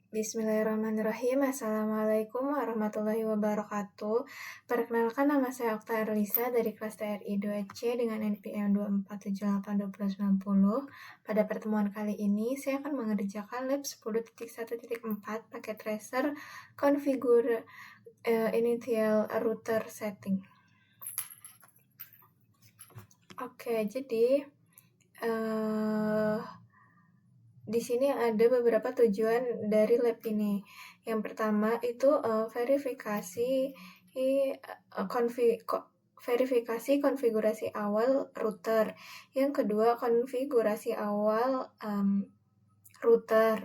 Bismillahirrahmanirrahim. Assalamualaikum warahmatullahi wabarakatuh. Perkenalkan, nama saya Okta Erlisa dari kelas TRI 2C dengan NPM 24782090. Pada pertemuan kali ini, saya akan mengerjakan lab 10.1.4 paket tracer configure initial router setting. Oke, jadi di sini ada beberapa tujuan dari lab ini. Yang pertama itu verifikasi konfigurasi awal router. Yang kedua, konfigurasi awal router.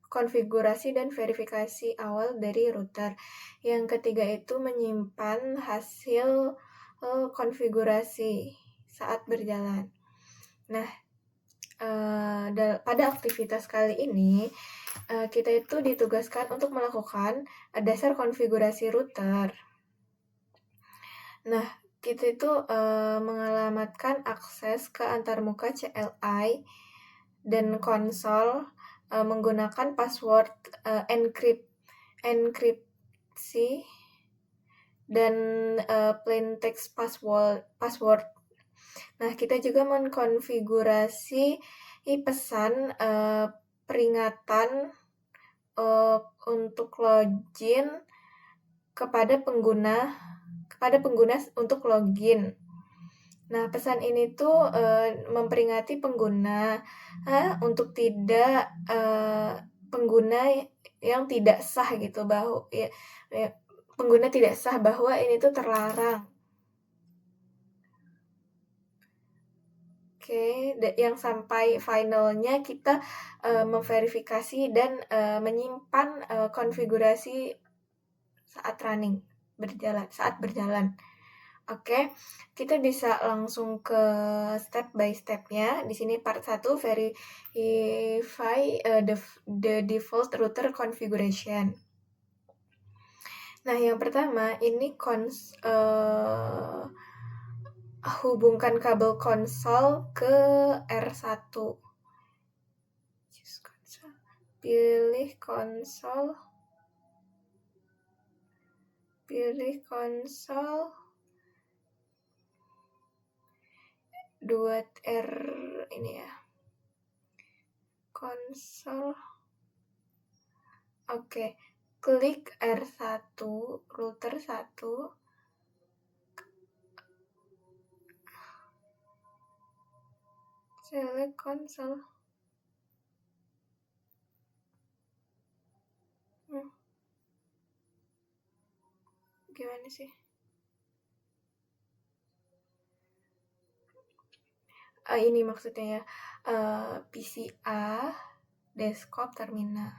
Konfigurasi dan verifikasi awal dari router. Yang ketiga itu menyimpan hasil konfigurasi saat berjalan. Nah, pada aktivitas kali ini, kita itu ditugaskan untuk melakukan dasar konfigurasi router. Nah, kita itu mengalamatkan akses ke antarmuka CLI dan konsol menggunakan password enkripsi dan plain text password. Nah, kita juga mengkonfigurasi pesan peringatan untuk login kepada pengguna untuk login. Nah, pesan ini tuh memperingati pengguna untuk tidak pengguna yang tidak sah gitu, pengguna tidak sah bahwa ini tuh terlarang. Oke, yang sampai finalnya kita memverifikasi dan menyimpan konfigurasi saat berjalan. Oke, kita bisa langsung ke step by step-nya. Di sini part 1, verify the default router configuration. Nah, yang pertama ini hubungkan kabel konsol ke R1. Pilih konsol 2R ini ya. Konsol. Oke, klik R1, router 1. Select konsol. Gimana sih? Ini maksudnya ya. PCA desktop terminal.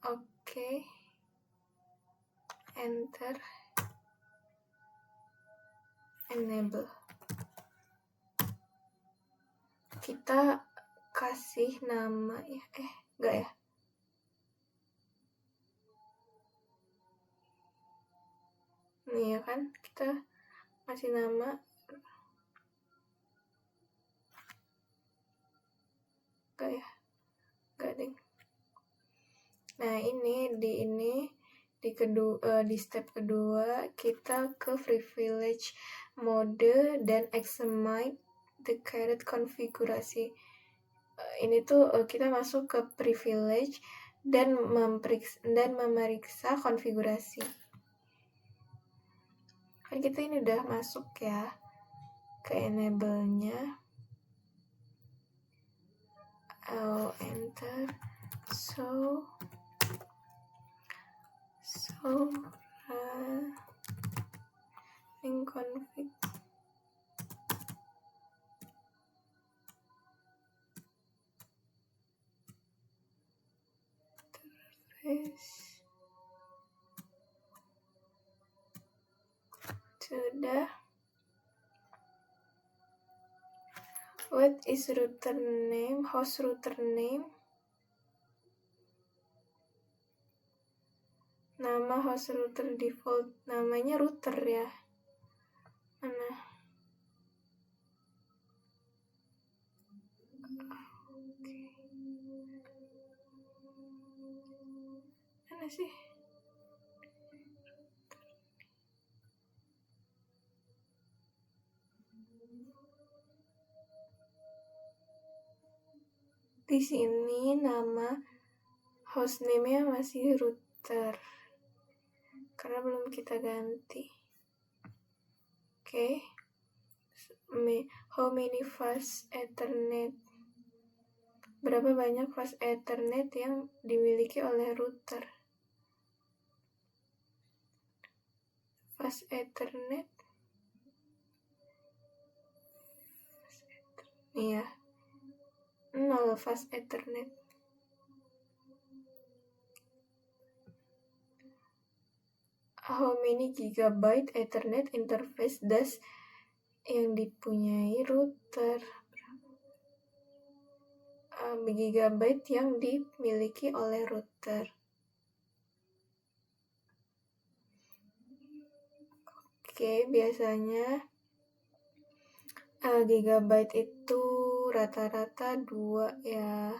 Oke. Enter. Enable. Kita kasih nama ya. Enggak ya. Nih ya kan, kita kasih nama. Enggak ya. Enggak ding. Nah, di step kedua kita ke privilege mode dan examine the current konfigurasi. Ini tuh kita masuk ke privilege dan memeriksa konfigurasi. Kan kita ini udah masuk ya ke enable-nya. Enter. Running config. Sudah. What is router name? Host router name. Nama host router default. Namanya router ya. Mana? Mana sih? Di sini nama hostname-nya masih router karena belum kita ganti. Oke. How many fast Ethernet? Berapa banyak fast Ethernet yang dimiliki oleh router? Fast Ethernet. Iya. 0 fast Ethernet. How many gigabyte Ethernet interface does yang dipunyai router? Gigabyte yang dimiliki oleh router. Oke, biasanya gigabyte itu rata-rata 2 ya.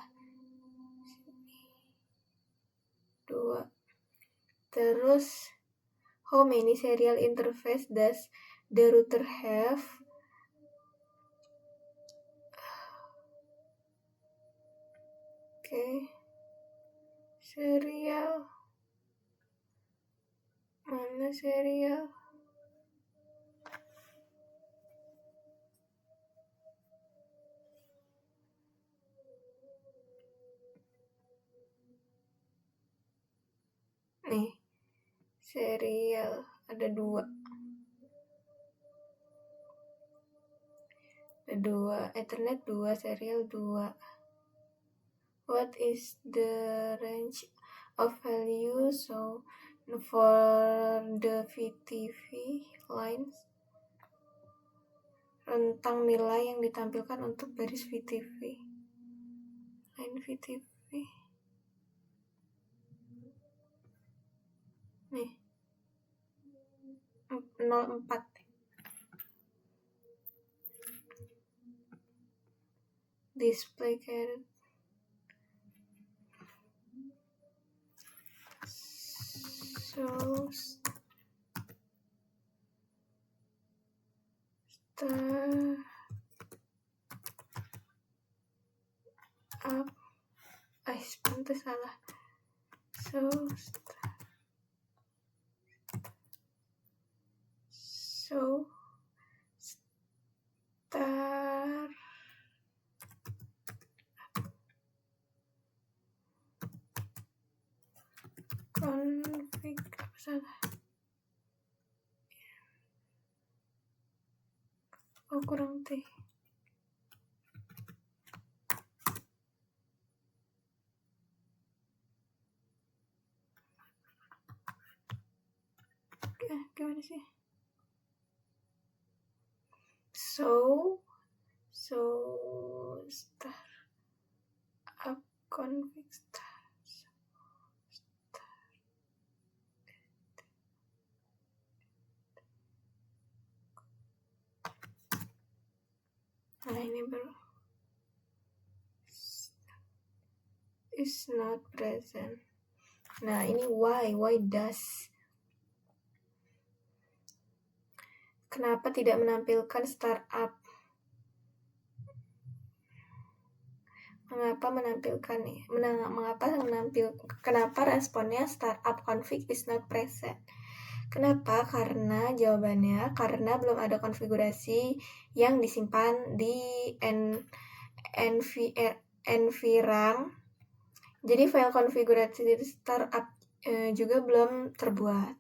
2. Terus, how many serial interface does the router have? Oke. Serial. Mana serial? Nih. Serial ada 2. Ada 2. Ethernet 2, serial 2. What is the range of value so for the VTV lines? Rentang nilai yang ditampilkan untuk baris VTV. Line VTV. Nih. 04. Display carried. So start up. Pantes salah. So start config. Apa salah? Oh, kurang T. Gimana sih? So start up config start. Nah, ini baru is not present. Nah, ini why does. Kenapa tidak menampilkan startup? Kenapa responnya startup config is not present? Kenapa? Karena jawabannya karena belum ada konfigurasi yang disimpan di NVRAM. Jadi file konfigurasi startup juga belum terbuat.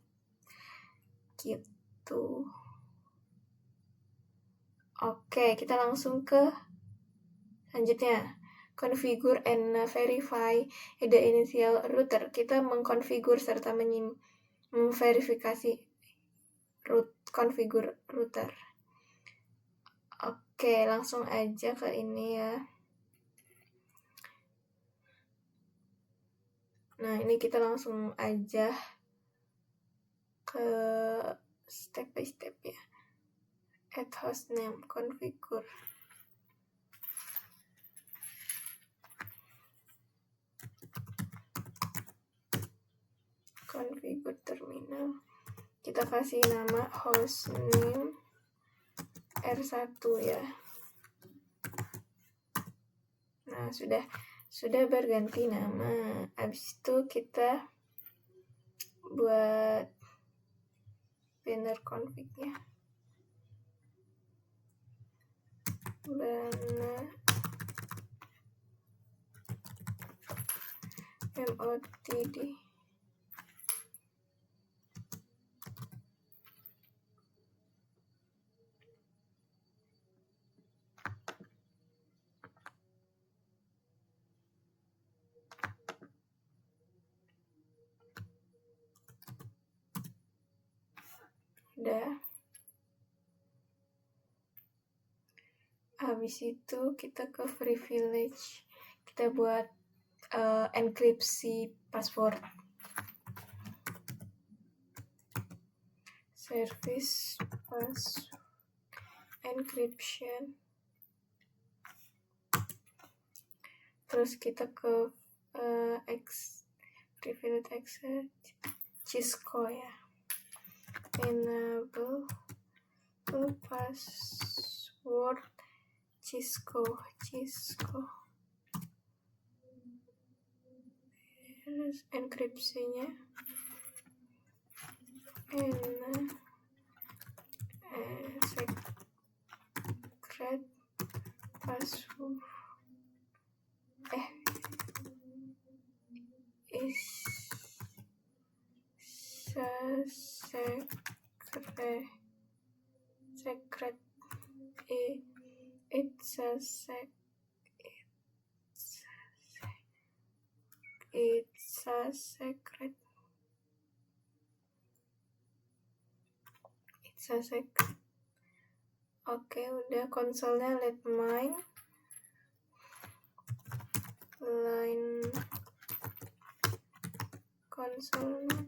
Gitu. Oke, kita langsung ke selanjutnya. Configure and verify the initial router. Kita mengkonfigur serta memverifikasi konfigur router. Oke, langsung aja ke ini ya. Nah, ini kita langsung aja ke step by step ya. Add hostname, configure. configure terminal. Kita kasih nama hostname R1 ya. Nah, sudah berganti nama. Habis itu kita buat banner config-nya. Banner MOTD. Udah. Habis itu kita ke privilege. Kita buat enkripsi password. Service password encryption. Terus kita ke privilege access Cisco ya. Enable password Cisco. Terus enkripsinya secret password is secret it's a secret Oke, udah. Konsolnya let mine line konsolnya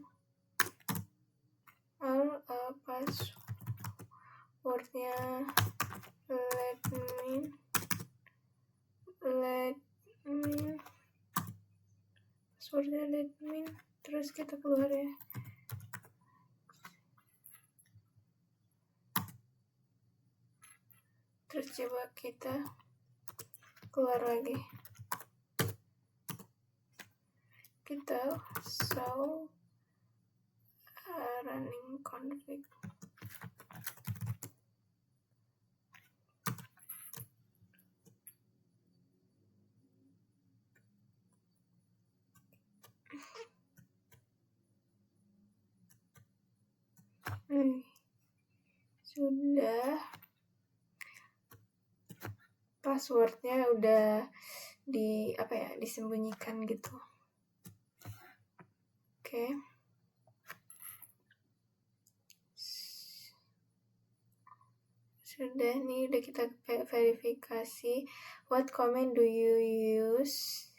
passwordnya let mine passwordnya let mine. Terus kita keluar ya. Terus coba kita keluar lagi. Kita show running config. Sudah. Passwordnya udah disembunyikan gitu. Oke. Sudah nih, udah kita verifikasi. What command do you use?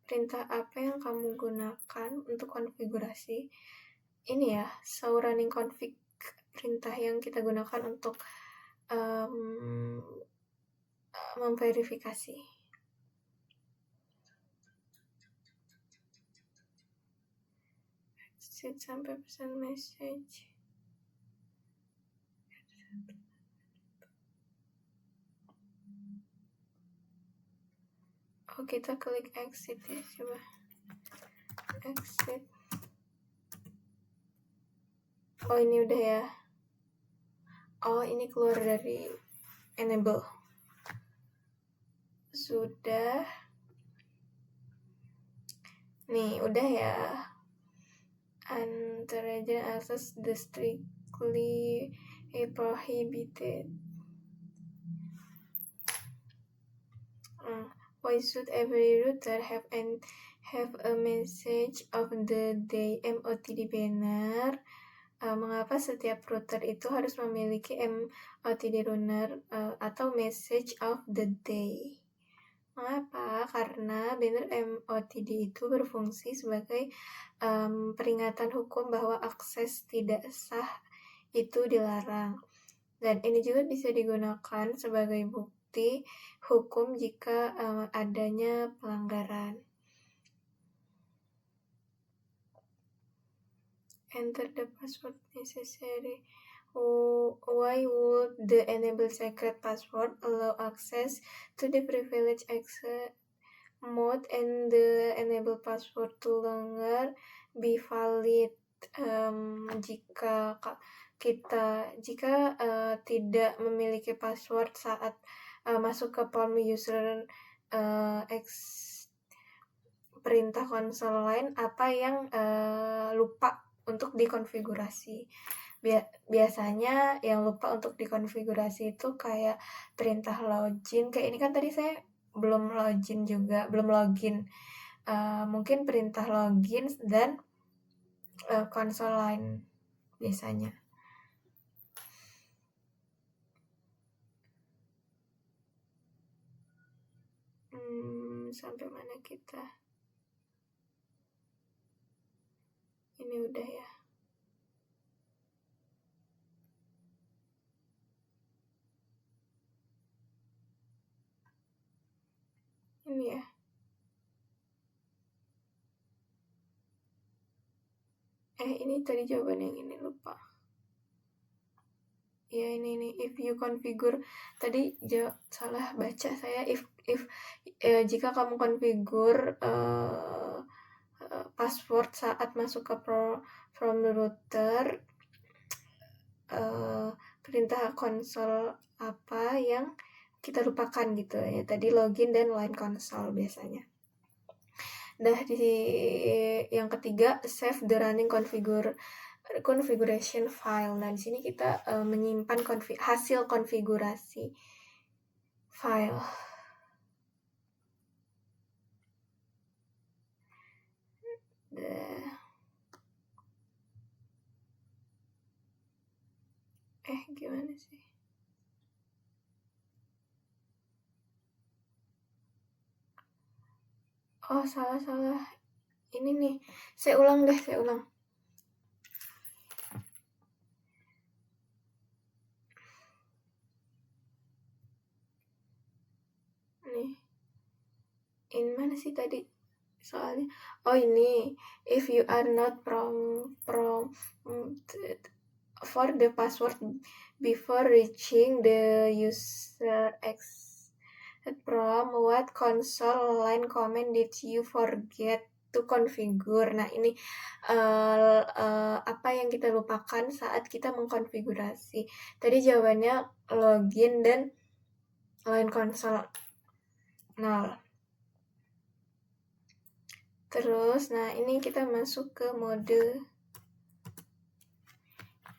Perintah apa yang kamu gunakan untuk konfigurasi? Ini ya, show running config, perintah yang kita gunakan untuk memverifikasi. Exit sampai pesan message. Oh, kita klik exit ya, coba. Exit. Oh, ini udah ya. Oh, ini keluar dari enable. Sudah. Nih, udah ya. Unauthorized access strictly prohibited. Why should every router have a message of the day MOTD banner? Mengapa setiap router itu harus memiliki MOTD runner atau message of the day? Mengapa? Karena banner MOTD itu berfungsi sebagai peringatan hukum bahwa akses tidak sah itu dilarang. Dan ini juga bisa digunakan sebagai bukti hukum jika adanya pelanggaran. enter the password necessary. Why would the enable secret password allow access to the privileged access mode and the enable password to longer be valid jika tidak memiliki password saat masuk ke form user perintah konsol lain, apa yang lupa untuk dikonfigurasi. Biasanya yang lupa untuk dikonfigurasi itu kayak perintah login. Kayak ini kan tadi saya belum login. Mungkin perintah login dan konsol lain biasanya. Sampai mana kita? Ini udah ya. Ini ya. Ini tadi jawaban yang ini lupa. Ya ini if you configure tadi salah baca saya. If jika kamu configure password saat masuk ke from the router, perintah konsol apa yang kita lupakan gitu ya, tadi login dan line konsol biasanya. Di yang ketiga, save the running configuration file. Nah, di sini kita menyimpan hasil konfigurasi file. Gimana sih? Oh, salah. Ini nih, saya ulang. Nih, ini mana sih tadi soalnya? Oh ini, if you are not for the password before reaching the user exit from what console line command did you forget to configure. Nah ini apa yang kita lupakan saat kita mengkonfigurasi. Tadi jawabannya login dan line console 0. Terus, nah ini kita masuk ke mode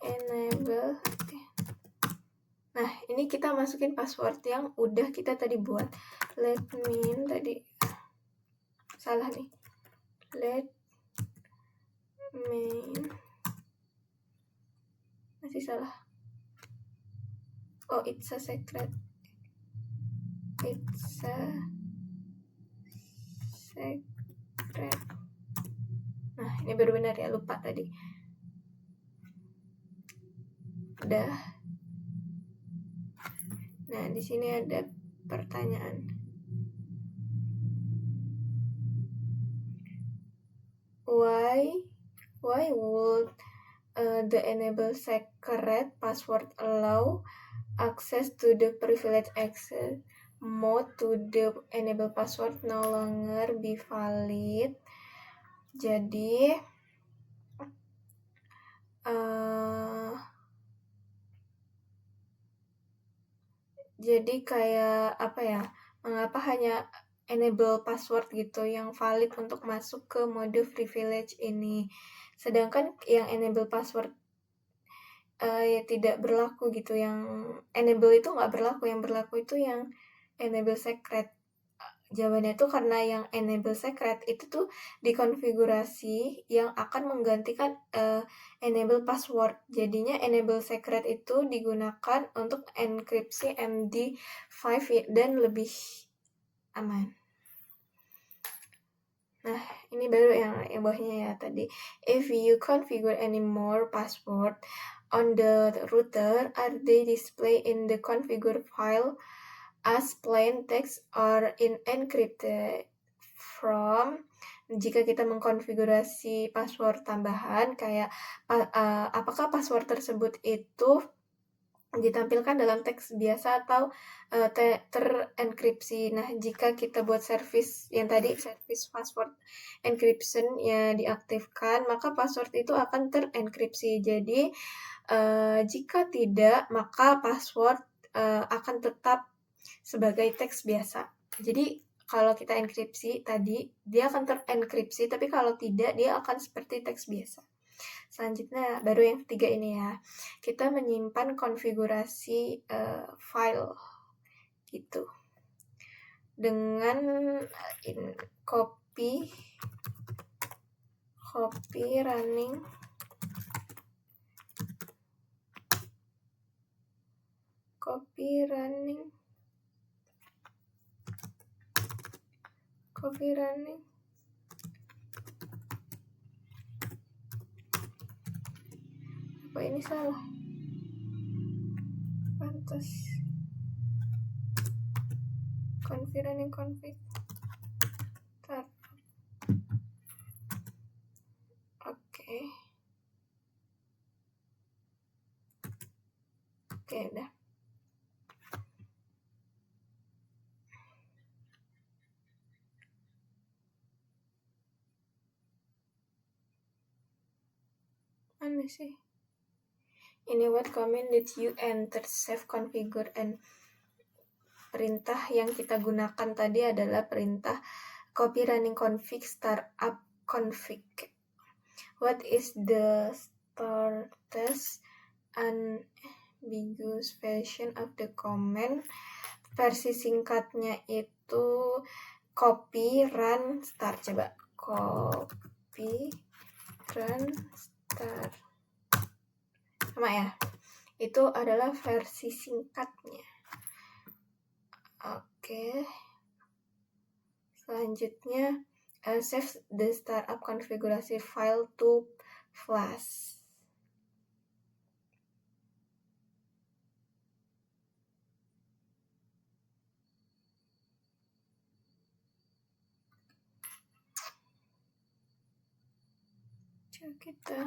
enable. Nah, ini kita masukin password yang udah kita tadi buat. Let me tadi salah nih. Let me masih salah. Oh, it's a secret. Nah, ini baru benar ya, lupa tadi. Udah. Nah, di sini ada pertanyaan. Why would the enable secret password allow access to the privileged access mode to the enable password no longer be valid? Jadi kayak apa ya, mengapa hanya enable password gitu yang valid untuk masuk ke mode privilege ini, sedangkan yang enable password ya tidak berlaku gitu, yang enable itu nggak berlaku, yang berlaku itu yang enable secret. Jawabannya tuh karena yang enable secret itu tuh dikonfigurasi yang akan menggantikan enable password. Jadinya enable secret itu digunakan untuk enkripsi MD5 dan lebih aman. Nah, ini baru yang bawahnya ya tadi. If you configure any more password on the router, are they displayed in the configure file as plain text or in encrypted form? jika kita mengkonfigurasi password tambahan, kayak apakah password tersebut itu ditampilkan dalam teks biasa atau terenkripsi. Nah, jika kita buat service yang tadi, service password encryption ya diaktifkan, maka password itu akan terenkripsi. Jadi, jika tidak, maka password akan tetap sebagai teks biasa. Jadi, kalau kita enkripsi tadi, dia akan terenkripsi, tapi kalau tidak, dia akan seperti teks biasa. Selanjutnya, baru yang ketiga ini ya. Kita menyimpan konfigurasi file gitu. Dengan copy running apa ini salah? Pantas running config tar. Oke, udah. Mana sih? Ini what command did you enter, save, configure, and perintah yang kita gunakan tadi adalah perintah copy running config startup config. What is the shortest unambiguous version of the command? Versi singkatnya itu copy run start. Coba copy run start. Sama ya? Itu adalah versi singkatnya. Oke. Selanjutnya, save the startup konfigurasi file to flash. Coba kita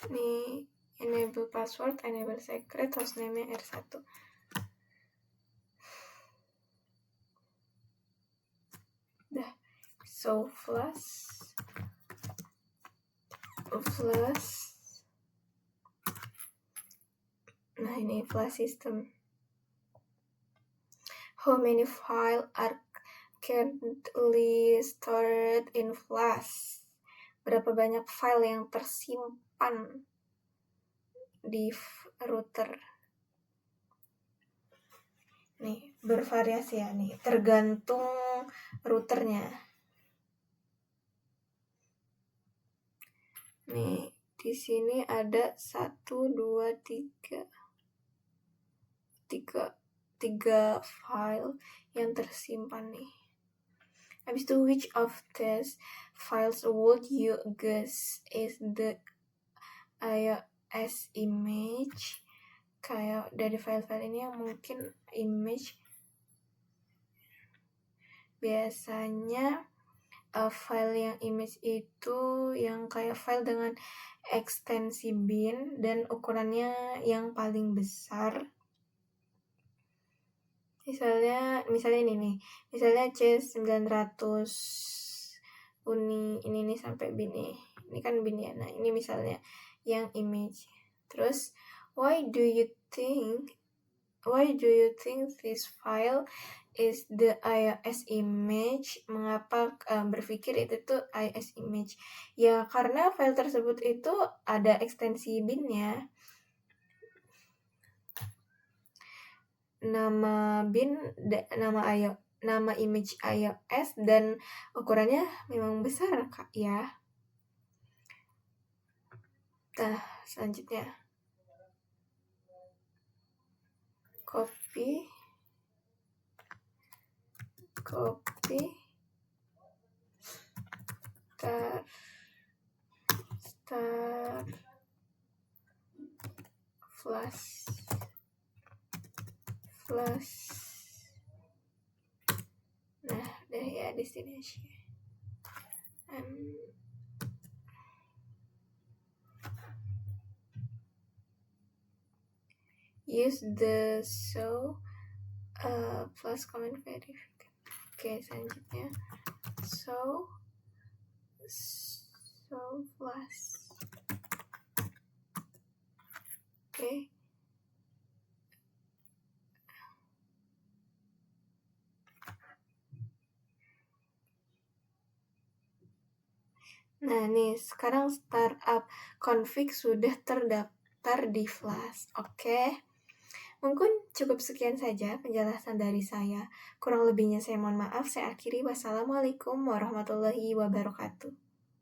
ini enable password, enable secret, hostname-nya R1. Dah. So flash. Nah, ini flash system. How many files are currently stored in flash? Berapa banyak file yang tersimpan di router? Nih, bervariasi ya nih, tergantung routernya. Nih, di sini ada 1, 2, 3 file yang tersimpan nih. Habis itu, which of these files would you guess is the iOS image? Kayak dari file-file ini yang mungkin image. Biasanya file yang image itu yang kayak file dengan ekstensi bin dan ukurannya yang paling besar. Misalnya ini nih. Misalnya C900 ini nih sampai bin nih. Ini kan bin ya. Nah, ini misalnya yang image. Terus why do you think this file is the iOS image? Mengapa berpikir itu tuh iOS image? Ya karena file tersebut itu ada ekstensi binnya. Nama bin, nama image iOS dan ukurannya memang besar Kak ya. Nah, selanjutnya copy star flash nah udah ya destination use the show plus comment verification. Oke, selanjutnya show plus oke. Nah nih sekarang startup config sudah terdaftar di Flash. Oke. Mungkin cukup sekian saja penjelasan dari saya. Kurang lebihnya saya mohon maaf. Saya akhiri. Wassalamualaikum warahmatullahi wabarakatuh.